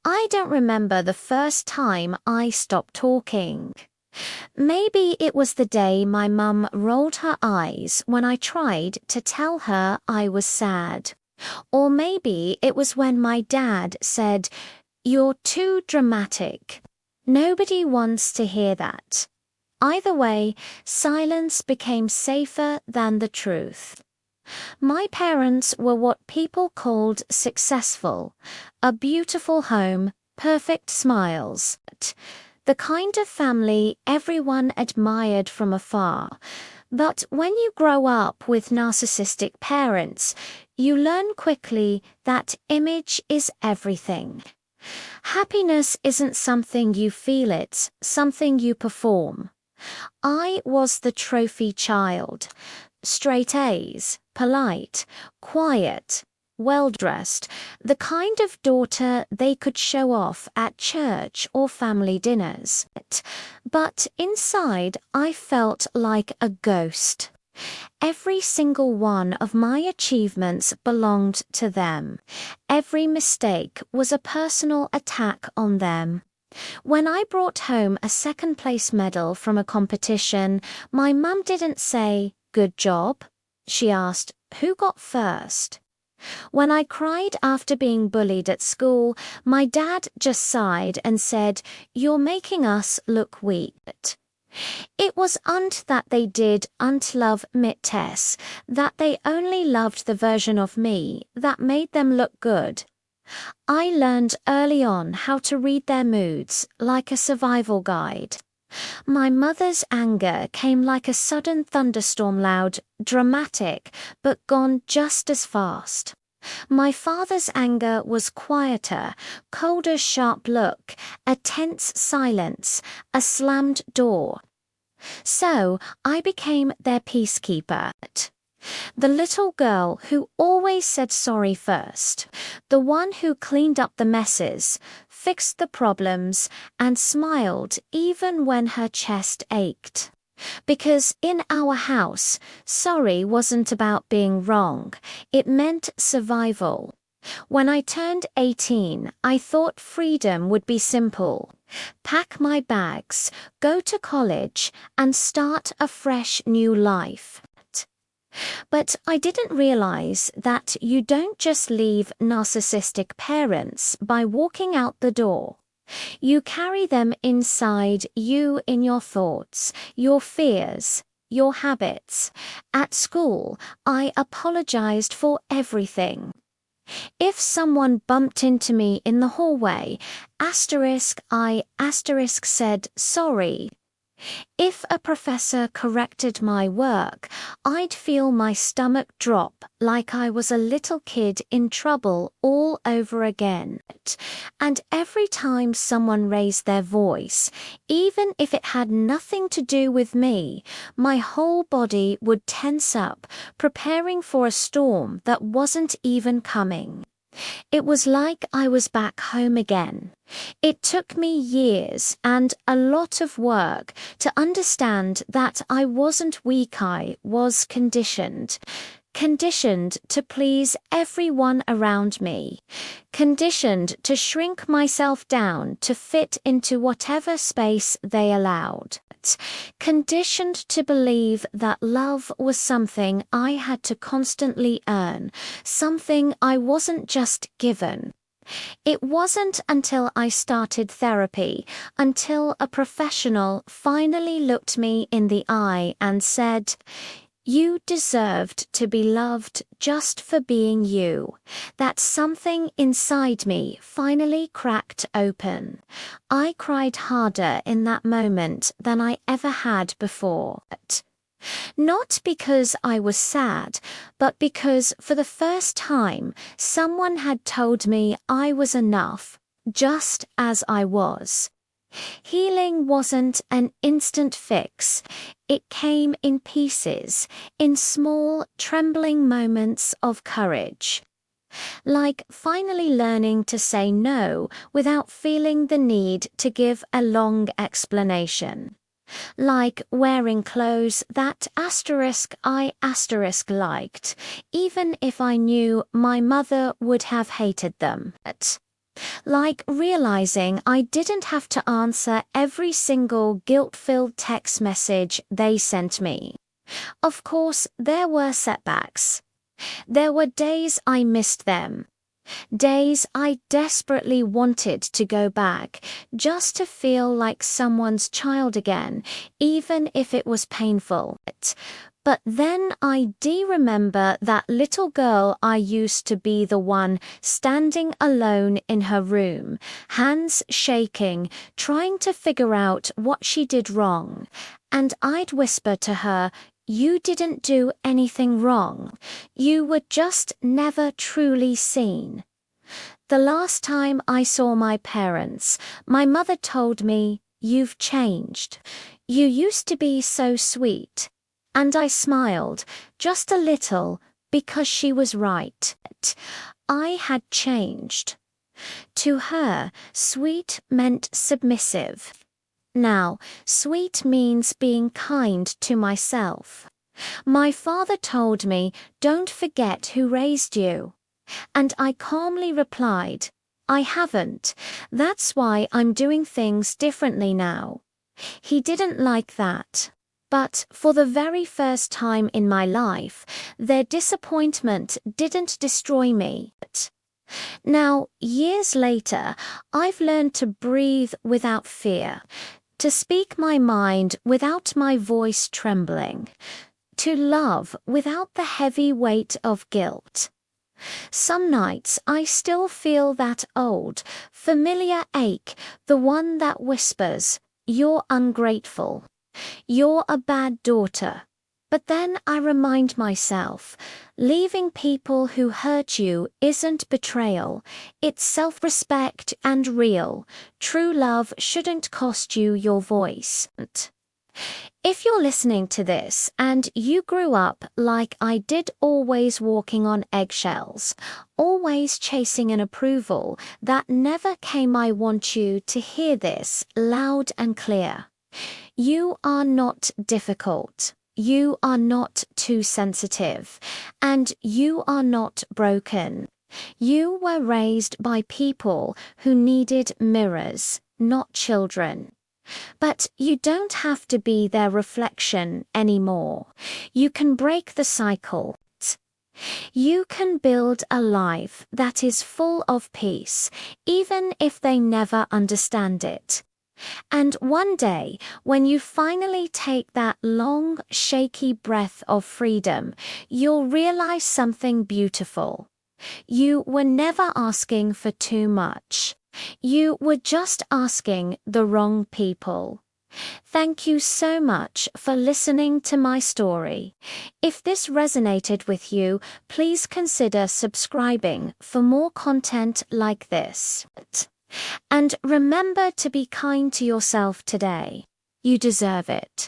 I don't remember the first time I stopped talking. Maybe it was the day my mum rolled her eyes when I tried to tell her I was sad. Or maybe it was when my dad said, "You're too dramatic." Nobody wants to hear that. Either way, silence became safer than the truth. My parents were what people called successful, a beautiful home, perfect smiles. The kind of family everyone admired from afar. But when you grow up with narcissistic parents, you learn quickly that image is everything. Happiness isn't something you feel, it's something you perform. I was the trophy child. Straight A's, polite, quiet, well-dressed, the kind of daughter they could show off at church or family dinners. But inside, I felt like a ghost. Every single one of my achievements belonged to them. Every mistake was a personal attack on them. When I brought home a second-place medal from a competition, my mum didn't say, "Good job." She asked, "Who got first?" When I cried after being bullied at school, my dad just sighed and said, "You're making us look weak." It wasn't that they didn't love Tess, that they only loved the version of me that made them look good. I learned early on how to read their moods like a survival guide. My mother's anger came like a sudden thunderstorm, loud, dramatic, but gone just as fast. My father's anger was quieter, colder, sharp look, a tense silence, a slammed door. So I became their peacekeeper. The little girl who always said sorry first, the one who cleaned up the messes, fixed the problems, and smiled even when her chest ached. Because in our house, sorry wasn't about being wrong, it meant survival. When I turned 18, I thought freedom would be simple. Pack my bags, go to college, and start a fresh new life. But I didn't realize that you don't just leave narcissistic parents by walking out the door. You carry them inside you in your thoughts, your fears, your habits. At school, I apologized for everything. If someone bumped into me in the hallway, I said sorry. If a professor corrected my work, I'd feel my stomach drop like I was a little kid in trouble all over again. And every time someone raised their voice, even if it had nothing to do with me, my whole body would tense up, preparing for a storm that wasn't even coming. It was like I was back home again. It took me years and a lot of work to understand that I wasn't weak, I was conditioned. Conditioned to please everyone around me. Conditioned to shrink myself down to fit into whatever space they allowed. Conditioned to believe that love was something I had to constantly earn, something I wasn't just given. It wasn't until I started therapy, until a professional finally looked me in the eye and said, "You deserved to be loved just for being you," that something inside me finally cracked open. I cried harder in that moment than I ever had before. Not because I was sad, but because for the first time someone had told me I was enough, just as I was. Healing wasn't an instant fix. It came in pieces, in small, trembling moments of courage. Like finally learning to say no without feeling the need to give a long explanation. Like wearing clothes that I liked, even if I knew my mother would have hated them. like realizing I didn't have to answer every single guilt-filled text message they sent me. Of course, there were setbacks. There were days I missed them. Days I desperately wanted to go back, just to feel like someone's child again, even if it was painful. But then I remember that little girl I used to be, the one standing alone in her room, hands shaking, trying to figure out what she did wrong. And I'd whisper to her, "You didn't do anything wrong. You were just never truly seen." The last time I saw my parents, my mother told me, "You've changed. You used to be so sweet." And I smiled, just a little, because she was right. I had changed. To her, sweet meant submissive. Now, sweet means being kind to myself. My father told me, "Don't forget who raised you." And I calmly replied, "I haven't. That's why I'm doing things differently now." He didn't like that. But for the very first time in my life, their disappointment didn't destroy me. Now, years later, I've learned to breathe without fear, to speak my mind without my voice trembling, to love without the heavy weight of guilt. Some nights I still feel that old, familiar ache, the one that whispers, "You're ungrateful. You're a bad daughter." But then I remind myself, leaving people who hurt you isn't betrayal, it's self-respect and real. True love shouldn't cost you your voice. If you're listening to this and you grew up like I did, always walking on eggshells, always chasing an approval that never came, I want you to hear this loud and clear. You are not difficult. You are not too sensitive. And you are not broken. You were raised by people who needed mirrors, not children. But you don't have to be their reflection anymore. You can break the cycle. You can build a life that is full of peace, even if they never understand it. And one day, when you finally take that long, shaky breath of freedom, you'll realize something beautiful. You were never asking for too much. You were just asking the wrong people. Thank you so much for listening to my story. If this resonated with you, please consider subscribing for more content like this. And remember to be kind to yourself today. You deserve it.